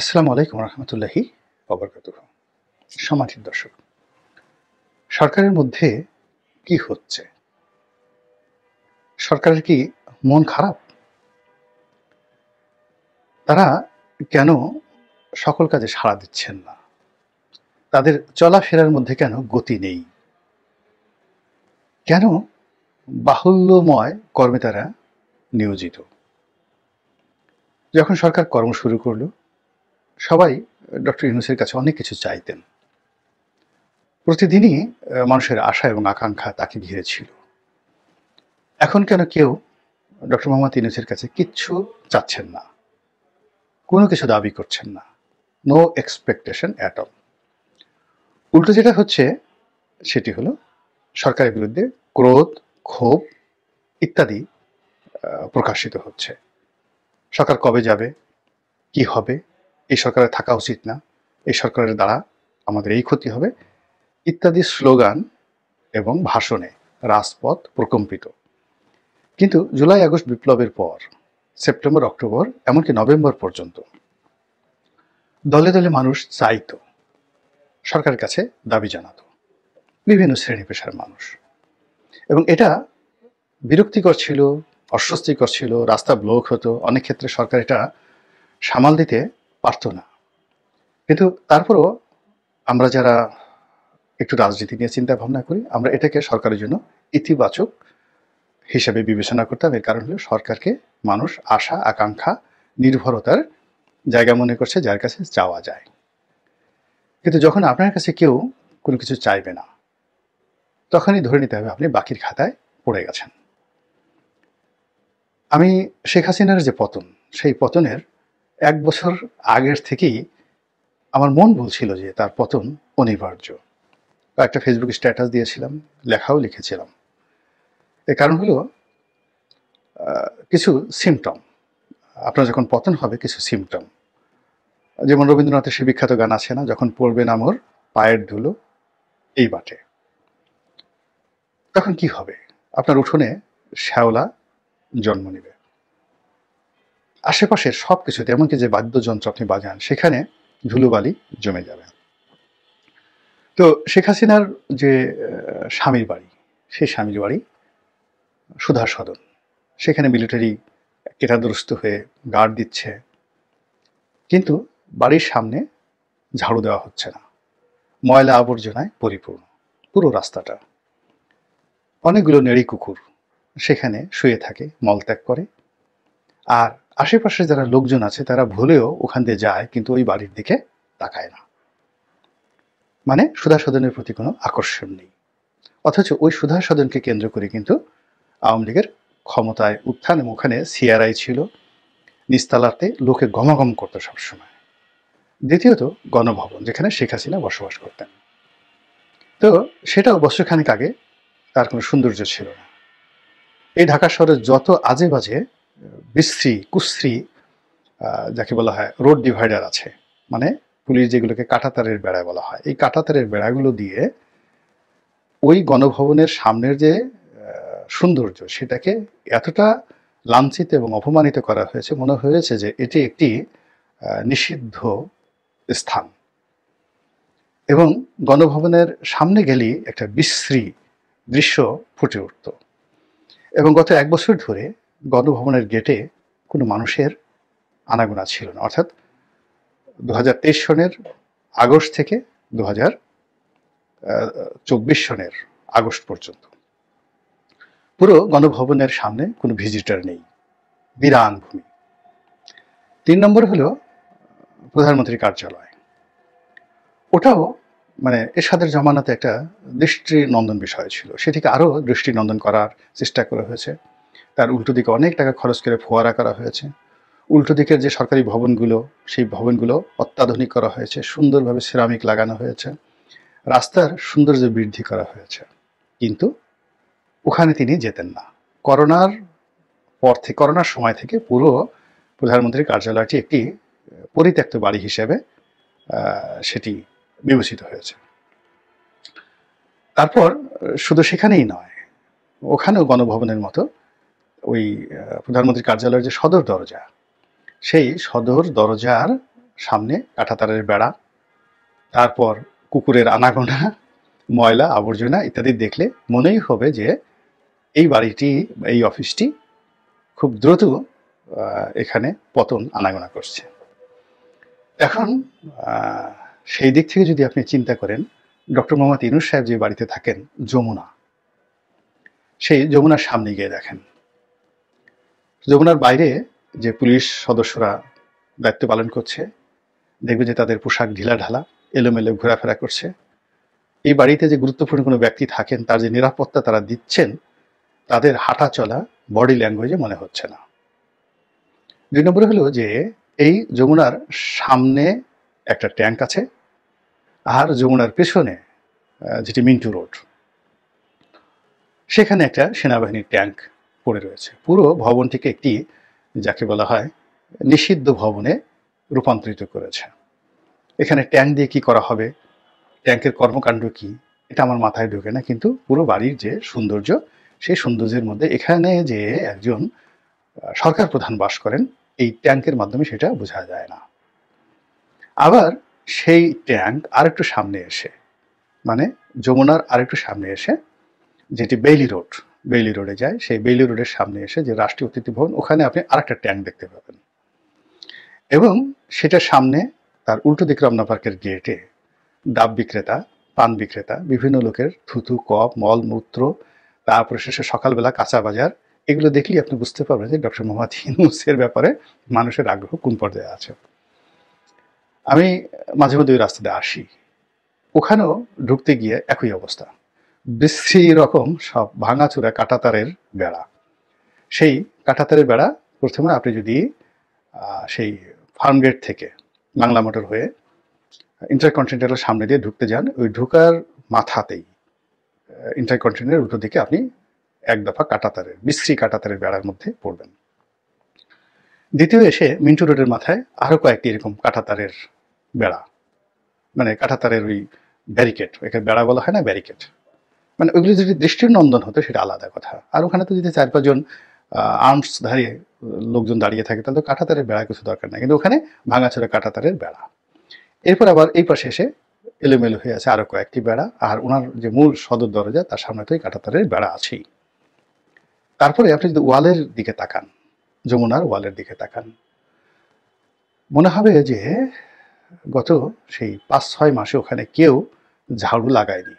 আসসালামু আলাইকুম রহমতুল্লাহি ওবরকাতুহু। সম্মানিত দর্শক, সরকারের মধ্যে কি হচ্ছে? সরকারের কি মন খারাপ? তারা কেন সকল কাজে সাড়া দিচ্ছেন না? তাদের চলাফেরার মধ্যে কেন গতি নেই? কেন বাহুল্যময় কর্মে তারা নিয়োজিত? যখন সরকার কর্ম শুরু করল, সবাই ডক্টর ইউনূসের কাছে অনেক কিছু চাইতেন। প্রতিদিনই মানুষের আশা এবং আকাঙ্ক্ষা তাকে ঘিরে ছিল। এখন কেন কেউ ডক্টর মোহাম্মদ ইউনূসের কাছে কিচ্ছু চাচ্ছেন না, কোনো কিছু দাবি করছেন না? No expectation at all. উল্টো যেটা হচ্ছে সেটি হলো সরকারের বিরুদ্ধে ক্রোধ, ক্ষোভ ইত্যাদি প্রকাশিত হচ্ছে। সরকার কবে যাবে? কি হবে? এই সরকারের থাকা উচিত না, এই সরকারের দ্বারা আমাদের এই ক্ষতি হবে ইত্যাদি স্লোগান এবং ভাষণে রাজপথ প্রকম্পিত। কিন্তু জুলাই আগস্ট বিপ্লবের পর সেপ্টেম্বর, অক্টোবর, এমনকি নভেম্বর পর্যন্ত দলে দলে মানুষ চাইতো, সরকারের কাছে দাবি জানাতো, বিভিন্ন শ্রেণী পেশার মানুষ। এবং এটা বিরক্তিকর ছিল, অস্বস্তিকর ছিল, রাস্তা ব্লক হতো, অনেক ক্ষেত্রে সরকার এটা সামাল দিতে পারত না। কিন্তু তারপরও আমরা যারা একটু রাজনীতি নিয়ে চিন্তা ভাবনা করি, আমরা এটাকে সরকারের জন্য ইতিবাচক হিসেবে বিবেচনা করতাম। এর কারণ হলো সরকারকে মানুষ আশা, আকাঙ্ক্ষা, নির্ভরতার জায়গা মনে করছে, যার কাছে চাওয়া যায়। কিন্তু যখন আপনার কাছে কেউ কোনো কিছু চাইবে না, তখনই ধরে নিতে হবে আপনি বাকির খাতায় পড়ে গেছেন। আমি শেখ হাসিনার যে পতন, সেই পতনের ১ বছর আগের থেকেই আমার মন বলছিল যে তার পতন অনিবার্য। একটা ফেসবুক স্ট্যাটাস দিয়েছিলাম, লেখাও লিখেছিলাম। এর কারণ হলো কিছু সিম্পটম। আপনার যখন পতন হবে, কিছু সিম্পটম, যেমন রবীন্দ্রনাথের সে বিখ্যাত গান আছে না, যখন পড়বে না মোর পায়ের ধুলো এই বাটে, তখন কি হবে? আপনার উঠোনে শ্যাওলা জন্ম নেবে, আশেপাশের সব কিছুতে, এমনকি যে বাদ্যযন্ত্র আপনি বাজান সেখানে ধুলোবালি জমে যাবে। তো শেখ হাসিনার যে স্বামীর বাড়ি, সেই স্বামীর বাড়ি সুধার সদন, সেখানে মিলিটারি কেটাদুরস্ত হয়ে গার্ড দিচ্ছে, কিন্তু বাড়ির সামনে ঝাড়ু দেওয়া হচ্ছে না, ময়লা আবর্জনায় পরিপূর্ণ পুরো রাস্তাটা। অনেকগুলো নেড়ি কুকুর সেখানে শুয়ে থাকে, মলত্যাগ করে। আর আশেপাশে যারা লোকজন আছে তারা ভুলেও ওখান দিয়ে যায়, কিন্তু ওই বাড়ির দিকে তাকায় না। মানে সুধা সদনের প্রতি কোনো আকর্ষণ নেই। অথচ ওই সুধা সদনকে কেন্দ্র করে কিন্তু আওয়ামী লীগের ক্ষমতায় উত্থান, এবং ওখানে সিআরআই ছিল, নিস্তালাতে লোকে গমাগম করতো সবসময়। দ্বিতীয়ত গণভবন, যেখানে শেখ হাসিনা বসবাস করতেন। তো সেটাও বছরখানেক আগে তার কোনো সৌন্দর্য ছিল না। এই ঢাকা শহরের যত আজে বাজে বিশ্রী কুশ্রী, যাকে বলা হয় রোড ডিভাইডার আছে, মানে পুলিশ যেগুলোকে কাঁটাতারের বেড়া বলা হয়, এই কাঁটাতারের বেড়াগুলো দিয়ে ওই গণভবনের সামনের যে সৌন্দর্য, সেটাকে এতটা লাঞ্ছিত এবং অপমানিত করা হয়েছে, মনে হয়েছে যে এটি একটি নিষিদ্ধ স্থান। এবং গণভবনের সামনে গেলেই একটা বিশ্রী দৃশ্য ফুটে উঠত। এবং গত ১ বছর ধরে গণভবনের গেটে কোনো মানুষের আনাগোনা ছিল না, অর্থাৎ ২০২৩ সনের আগস্ট থেকে ২০২৪ সনের আগস্ট পর্যন্ত পুরো গণভবনের সামনে কোনো ভিজিটর নেই, বিরান ভূমি। ৩ নম্বর হলো প্রধানমন্ত্রীর কার্যালয়। ওটাও মানে এরশাদের জমানাতে একটা দৃষ্টিনন্দন বিষয় ছিল, সেটিকে আরও দৃষ্টিনন্দন করার চেষ্টা করা হয়েছে। তার উল্টো দিকে অনেক টাকা খরচ করে ফোয়ারা করা হয়েছে। উল্টো দিকের যে সরকারি ভবনগুলো, সেই ভবনগুলো অত্যাধুনিক করা হয়েছে, সুন্দরভাবে সিরামিক লাগানো হয়েছে, রাস্তার সৌন্দর্য বৃদ্ধি করা হয়েছে। কিন্তু ওখানে তিনি যেতেন না। করোনার সময় থেকে পুরো প্রধানমন্ত্রীর কার্যালয়টি একটি পরিত্যক্ত বাড়ি হিসেবে সেটি বিবেচিত হয়েছে। তারপর শুধু সেখানেই নয়, ওখানেও গণভবনের মতো ওই প্রধানমন্ত্রীর কার্যালয়ের যে সদর দরজা, সেই সদর দরজার সামনে কাঁটাতারের বেড়া, তারপর কুকুরের আনাগোনা, ময়লা আবর্জনা ইত্যাদি দেখলে মনেই হবে যে এই বাড়িটি, এই অফিসটি খুব দ্রুত এখানে পতন আনাগোনা করছে। এখন সেই দিক থেকে যদি আপনি চিন্তা করেন, ডক্টর মোহাম্মদ ইউনূস সাহেব যে বাড়িতে থাকেন যমুনা, সেই যমুনার সামনে গিয়ে দেখেন যমুনার বাইরে যে পুলিশ সদস্যরা দায়িত্ব পালন করছে, দেখবে যে তাদের পোশাক ঢিলাঢালা, এলোমেলো ঘোরাফেরা করছে। এই বাড়িতে যে গুরুত্বপূর্ণ কোনো ব্যক্তি থাকেন, তার যে নিরাপত্তা তারা দিচ্ছেন, তাদের হাঁটা চলা বডি ল্যাঙ্গুয়েজে মনে হচ্ছে না। 2 নম্বরে হলো যে এই যমুনার সামনে একটা ট্যাঙ্ক আছে, আর যমুনার পেছনে যেটি মিন্টু রোড, সেখানে একটা সেনাবাহিনীর ট্যাঙ্ক পড়ে রয়েছে। পুরো ভবনটিকে একটি, যাকে বলা হয়, নিষিদ্ধ ভবনে রূপান্তরিত করেছে। এখানে ট্যাঙ্ক দিয়ে কি করা হবে, ট্যাঙ্কের কর্মকাণ্ড কি, এটা আমার মাথায় ঢোকে না। কিন্তু পুরো বাড়ির যে সৌন্দর্য, সেই সৌন্দর্যের মধ্যে এখানে যে একজন সরকার প্রধান বাস করেন, এই ট্যাঙ্কের মাধ্যমে সেটা বোঝা যায় না। আবার সেই ট্যাঙ্ক আরেকটু সামনে এসে, মানে যমুনার আরেকটু সামনে এসে, যেটি বেইলি রোডে যায়, সেই বেইলি রোডের সামনে এসে যে রাষ্ট্রীয় অতিথি ভবন, ওখানে আপনি আরেকটা ট্যাঙ্ক দেখতে পাবেন। এবং সেটার সামনে তার উল্টো দিকে রমনা পার্কের গেটে ডাব বিক্রেতা, পান বিক্রেতা, বিভিন্ন লোকের থুতু, কপ, মল মূত্র, তারপরে শেষে সকালবেলা কাঁচা বাজার, এগুলো দেখলেই আপনি বুঝতে পারবেন যে ডক্টর মোহাম্মদ ইউনূসের ব্যাপারে মানুষের আগ্রহ কোন পর্যায়ে আছে। আমি মাঝে মধ্যে ওই রাস্তাতে আসি, ওখানেও ঢুকতে গিয়ে একই অবস্থা, বিশ্রী রকম সব ভাঙাচোরা কাঁটাতারের বেড়া। সেই কাঁটাতারের বেড়া প্রথমে আপনি যদি সেই ফার্মগেট থেকে বাংলা মোটর হয়ে ইন্টারকন্টিনেন্টালের সামনে দিয়ে ঢুকতে যান, ওই ঢুকার মাথাতেই ইন্টারকন্টিনেন্টালের উল্টো দিকে আপনি এক দফা কাঁটাতারের, বিশ্রী কাঁটাতারের বেড়ার মধ্যে পড়বেন। দ্বিতীয় এসে মিন্টু রোডের মাথায় আরো কয়েকটি এরকম কাঁটাতারের বেড়া, মানে কাঁটাতারের ওই ব্যারিকেড, এখানে বেড়া বলা হয় না, ব্যারিকেড, মানে ওইগুলো যদি দৃষ্টির নন্দন হতো সেটা আলাদা কথা। আর ওখানে তো যদি 4-5 জন আর্মস ধারিয়ে লোকজন দাঁড়িয়ে থাকে, তাহলে তো কাঁটাতারের বেড়া কিছু দরকার নাই। কিন্তু ওখানে ভাঙাচোরা কাঁটাতারের বেড়া। এরপর আবার এই পাশে এসে এলোমেলো হয়ে আছে আরো কয়েকটি বেড়া, আর ওনার যে মূল সদর দরজা তার সামনে তো এই কাঁটাতারের বেড়া আছেই। তারপরে আপনি যদি ওয়ালের দিকে তাকান, যমুনার ওয়ালের দিকে তাকান, মনে হবে যে গত সেই 5-6 মাসে ওখানে কেউ ঝাড়ু লাগায়নি।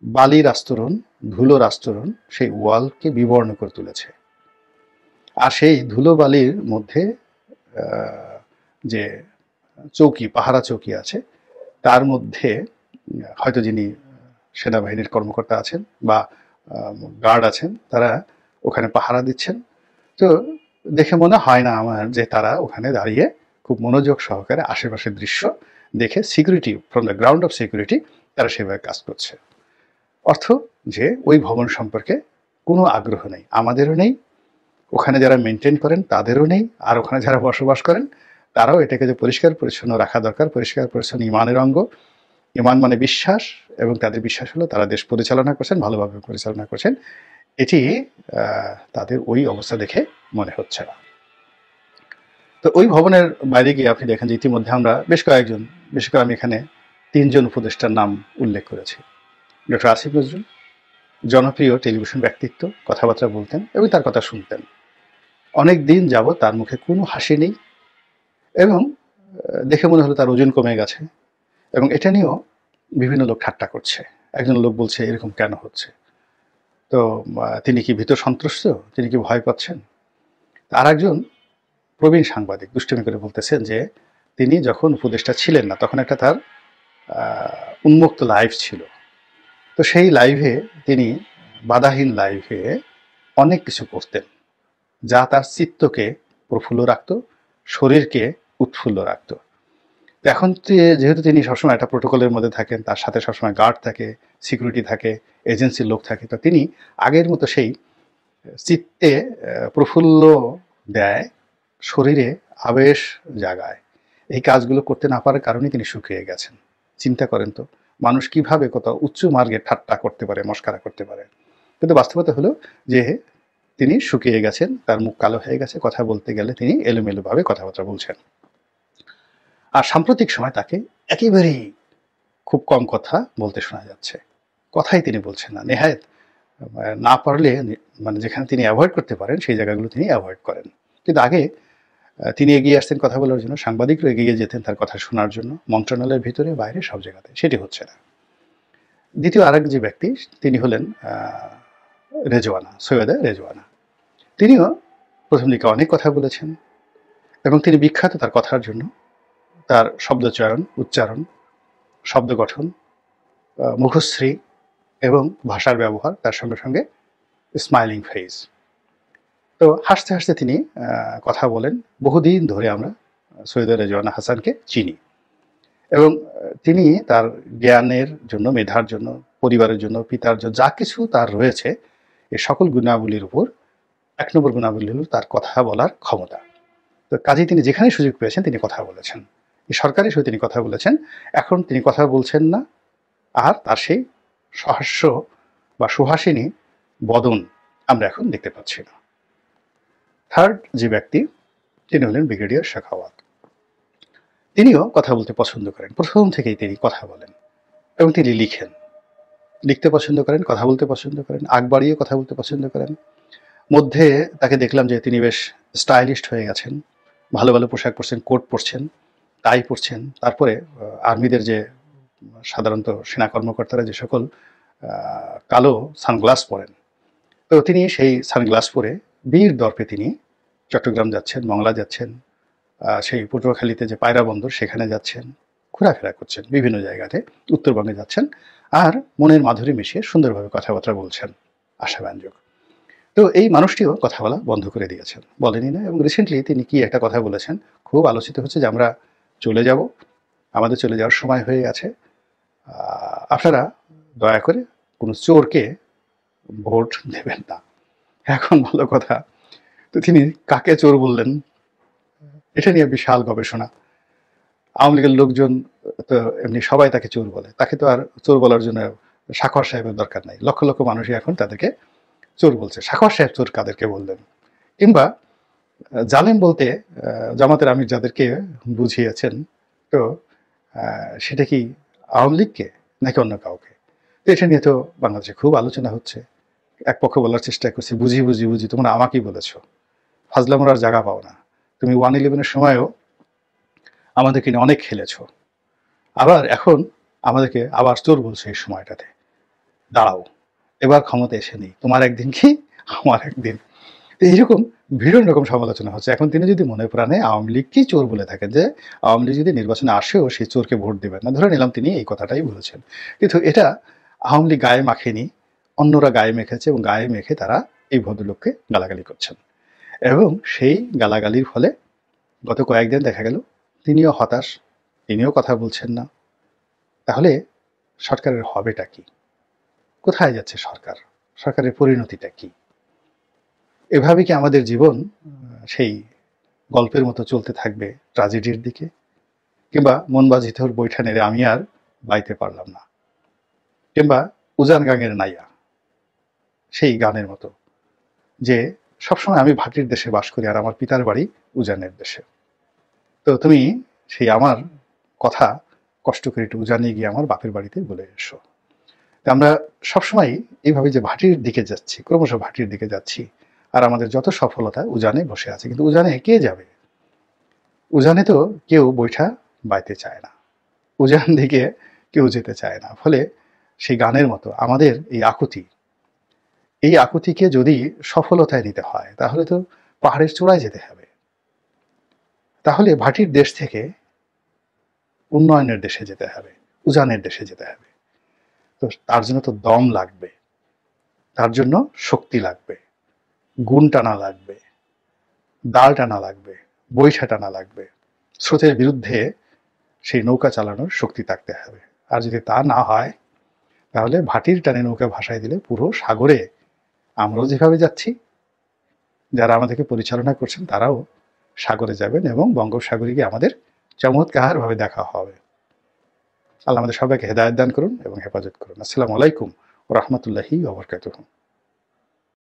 বালির আস্তরণ, ধুলোর আস্তরণ সেই ওয়ালকে বিবর্ণ করে তুলেছে। আর সেই ধুলো বালির মধ্যে যে চৌকি, পাহারা চৌকি আছে, তার মধ্যে হয়তো যিনি সেনাবাহিনীর কর্মকর্তা আছেন বা গার্ড আছেন, তারা ওখানে পাহারা দিচ্ছেন। তো দেখে মনে হয় না আমার যে তারা ওখানে দাঁড়িয়ে খুব মনোযোগ সহকারে আশেপাশের দৃশ্য দেখে security, from the ground of security, তারা সেভাবে কাজ করছে। অর্থ যে ওই ভবন সম্পর্কে কোনো আগ্রহ নেই, আমাদেরও নেই, ওখানে যারা মেনটেন করেন তাদেরও নেই, আর ওখানে যারা বসবাস করেন তারাও এটাকে যে পরিষ্কার পরিচ্ছন্ন রাখা দরকার, পরিষ্কার পরিচ্ছন্ন ইমানের অঙ্গ, ইমান মানে বিশ্বাস, এবং তাদের বিশ্বাস হলো তারা দেশ পরিচালনা করছেন, ভালোভাবে পরিচালনা করছেন, এটি তাদের ওই অবস্থা দেখে মনে হচ্ছে না। তো ওই ভবনের বাইরে গিয়ে আপনি দেখেন যে ইতিমধ্যে আমরা বেশ কয়েকজন, বিশেষ করে আমি এখানে 3 জন উপদেষ্টার নাম উল্লেখ করেছি। ডক্টর আসিফ নজরুল, জনপ্রিয় টেলিভিশন ব্যক্তিত্ব, কথাবার্তা বলতেন এবং তার কথা শুনতেন। অনেক দিন যাবৎ তার মুখে কোনো হাসি নেই, এবং দেখে মনে হলো তার ওজন কমে গেছে, এবং এটা নিয়েও বিভিন্ন লোক ঠাট্টা করছে। একজন লোক বলছে এরকম কেন হচ্ছে, তো তিনি কি ভীত সন্ত্রস্ত, তিনি কি ভয় পাচ্ছেন? আর একজন প্রবীণ সাংবাদিক দুষ্টুমি করে বলতেছেন যে তিনি যখন উপদেষ্টা ছিলেন না, তখন একটা তার উন্মুক্ত লাইভ ছিল, তো সেই লাইভে তিনি, বাধাহীন লাইভে অনেক কিছু করতেন যা তার চিত্তকে প্রফুল্ল রাখত, শরীরকে উৎফুল্ল রাখত। এখন যেহেতু তিনি সবসময় একটা প্রোটোকলের মধ্যে থাকেন, তার সাথে সবসময় গার্ড থাকে, সিকিউরিটি থাকে, এজেন্সির লোক থাকে, তো তিনি আগের মতো সেই চিত্তে প্রফুল্ল দেয়, শরীরে আবেশ জাগায়, এই কাজগুলো করতে না পারার কারণে তিনি শুকিয়ে গেছেন। চিন্তা করেন তো, মানুষ কিভাবে কত উচ্চ মার্গে ঠাট্টা করতে পারে, মস্কারা করতে পারে। কিন্তু বাস্তবতা হলো যে তিনি শুকিয়ে গেছেন, তার মুখ কালো হয়ে গেছে, কথা বলতে গেলে তিনি এলোমেলোভাবে কথাবার্তা বলছেন। আর সাম্প্রতিক সময় তাকে একেবারেই খুব কম কথা বলতে শোনা যাচ্ছে, কথাই তিনি বলছেন না। নেহায়েত না পারলে মানে যেখানে তিনি অ্যাভয়েড করতে পারেন সেই জায়গাগুলো তিনি অ্যাভয়েড করেন। কিন্তু আগে তিনি এগিয়ে আসতেন কথা বলার জন্য, সাংবাদিকরা এগিয়ে যেতেন তার কথা শোনার জন্য, মন্ত্রণালয়ের ভিতরে বাইরে সব জায়গাতে। সেটি হচ্ছে না। দ্বিতীয় আরেক যে ব্যক্তি তিনি হলেন রেজওয়ানা, সৈয়দা রেজওয়ানা। তিনিও প্রথম দিকে অনেক কথা বলেছেন এবং তিনি বিখ্যাত তার কথার জন্য, তার শব্দচয়ন, উচ্চারণ, শব্দ গঠন, মুখশ্রী এবং ভাষার ব্যবহার, তার সঙ্গে সঙ্গে স্মাইলিং ফেস। তো হাসতে হাসতে তিনি কথা বলেন। বহুদিন ধরে আমরা সৈয়দা রেজওয়ানা হাসানকে চিনি এবং তিনি তার জ্ঞানের জন্য, মেধার জন্য, পরিবারের জন্য, পিতার জন্য যা কিছু তার রয়েছে, এই সকল গুণাবলীর উপর ১ নম্বর গুণাবলী হল তার কথা বলার ক্ষমতা। তো কাজেই তিনি যেখানে সুযোগ পেয়েছেন তিনি কথা বলেছেন। এই সরকারের সাথে তিনি কথা বলেছেন। এখন তিনি কথা বলছেন না, আর তার সেই সহাস্য বা সুহাসিনী বদন আমরা এখন দেখতে পাচ্ছি না। থার্ড যে ব্যক্তি তিনি হলেন ব্রিগেডিয়ার শেখাওয়াত। তিনিও কথা বলতে পছন্দ করেন, প্রথম থেকেই তিনি কথা বলেন এবং তিনি লিখেন, লিখতে পছন্দ করেন, কথা বলতে পছন্দ করেন, আগ বাড়িয়ে কথা বলতে পছন্দ করেন। মধ্যে তাকে দেখলাম যে তিনি বেশ স্টাইলিশড হয়ে গেছেন, ভালো ভালো পোশাক পরছেন, কোট পরছেন, টাই পরছেন। তারপরে আর্মিদের যে সাধারণত সেনা কর্মকর্তারা যে সকল কালো সানগ্লাস পরেন, তো তিনি সেই সানগ্লাস পরে বীর দর্পে তিনি চট্টগ্রাম যাচ্ছেন, মংলা যাচ্ছেন, সেই পটুয়াখালীতে যে পায়রা বন্দর সেখানে যাচ্ছেন, ঘোরাফেরা করছেন বিভিন্ন জায়গাতে, উত্তরবঙ্গে যাচ্ছেন, আর মনের মাধুরী মিশিয়ে সুন্দরভাবে কথাবার্তা বলছেন, আশাব্যঞ্জক। তো এই মানুষটিও কথা বলা বন্ধ করে দিয়েছেন, বলেনি না। এবং রিসেন্টলি তিনি কি একটা কথা বলেছেন, খুব আলোচিত হচ্ছে যে আমরা চলে যাব, আমাদের চলে যাওয়ার সময় হয়ে গেছে, আপনারা দয়া করে কোনো চোরকে ভোট দেবেন না। এখন ভালো কথা, তো তিনি কাকে চোর বললেন এটা নিয়ে বিশাল গবেষণা। আওয়ামী লীগের লোকজন তো এমনি সবাই তাকে চোর বলে, তাকে তো আর চোর বলার জন্য সাখর সাহেবের দরকার নাই। লক্ষ লক্ষ মানুষই এখন তাদেরকে চোর বলছে। সাখর সাহেব চোর কাদেরকে বললেন? কিংবা জালেম বলতে জামাতের আমির যাদেরকে বুঝিয়েছেন, তো সেটা কি আওয়ামী লীগকে নাকি অন্য কাউকে? তো এটা নিয়ে তো বাংলাদেশে খুব আলোচনা হচ্ছে। এক পক্ষ বলার চেষ্টা করছে, বুঝি বুঝি বুঝি, তোমরা আমাকেই বলেছ, ফাজলামোর আর জায়গা পাও না, তুমি 1/11-এর সময়ও আমাদেরকে নিয়ে অনেক খেলেছ, আবার এখন আমাদেরকে আবার চোর বলছো এই সময়টাতে। দাঁড়াও, এবার ক্ষমতা এসে নেই, তোমার একদিন কি আমার একদিন। এইরকম বিভিন্ন রকম সমালোচনা হচ্ছে। এখন তিনি যদি মনে প্রাণে আওয়ামী লীগকেই চোর বলে থাকেন, যে আওয়ামী লীগ যদি নির্বাচনে আসেও সেই চোরকে ভোট দেবেন না, ধরে নিলাম তিনি এই কথাটাই বলেছেন, কিন্তু এটা আওয়ামী লীগ গায়ে মাখেনি, অন্যরা গায়ে মেখেছে এবং গায়ে মেখে তারা এই ভদ্রলোককে গালাগালি করছেন। এবং সেই গালাগালির ফলে গত কয়েকদিন দেখা গেল তিনিও হতাশ, তিনিও কথা বলছেন না। তাহলে সরকারের হবেটা কি? কোথায় যাচ্ছে সরকার? সরকারের পরিণতিটা কি? এভাবে কি আমাদের জীবন সেই গল্পের মতো চলতে থাকবে ট্র্যাজেডির দিকে? কিংবা মন বাজিতর বৈঠা নেড়ে আমি আর বাইতে পারলাম না, কিংবা উজান গাঙের নাইয়া সেই গানের মতো, যে সবসময় আমি ভাটির দেশে বাস করি আর আমার পিতার বাড়ি উজানের দেশে, তো তুমি সেই আমার কথা কষ্ট করে একটু উজানে গিয়ে আমার বাপের বাড়িতে বলে এসো। আমরা সবসময় এইভাবে যে ভাটির দিকে যাচ্ছি, ক্রমশ ভাটির দিকে যাচ্ছি, আর আমাদের যত সফলতা উজানে বসে আছে, কিন্তু উজানে কে যাবে? উজানে তো কেউ বৈঠা বাইতে চায় না, উজান দিকে কেউ যেতে চায় না। ফলে সেই গানের মতো আমাদের এই আকুতি, এই আকুতিকে যদি সফলতায় নিতে হয় তাহলে তো পাহাড়ের চূড়ায় যেতে হবে, তাহলে ভাটির দেশ থেকে উন্নয়নের দেশে যেতে হবে, উজানের দেশে যেতে হবে। তো তার জন্য তো দম লাগবে, তার জন্য শক্তি লাগবে, গুণ টানা লাগবে, দাল টানা লাগবে, বৈঠা টানা লাগবে, স্রোতের বিরুদ্ধে সেই নৌকা চালানোর শক্তি থাকতে হবে। আর যদি তা না হয় তাহলে ভাটির টানে নৌকা ভাসায় দিলে পুরো সাগরে আমরাও যেভাবে যাচ্ছি, যারা আমাদেরকে পরিচালনা করছেন তারাও সাগরে যাবেন এবং বঙ্গোপসাগরে গিয়ে আমাদের চমৎকারভাবে দেখা হবে। আল্লাহ আমাদের সবাইকে হেদায়েত দান করুন এবং হেফাজত করুন। আসসালামু আলাইকুম ওয়া রাহমাতুল্লাহি ওয়া বারাকাতুহু।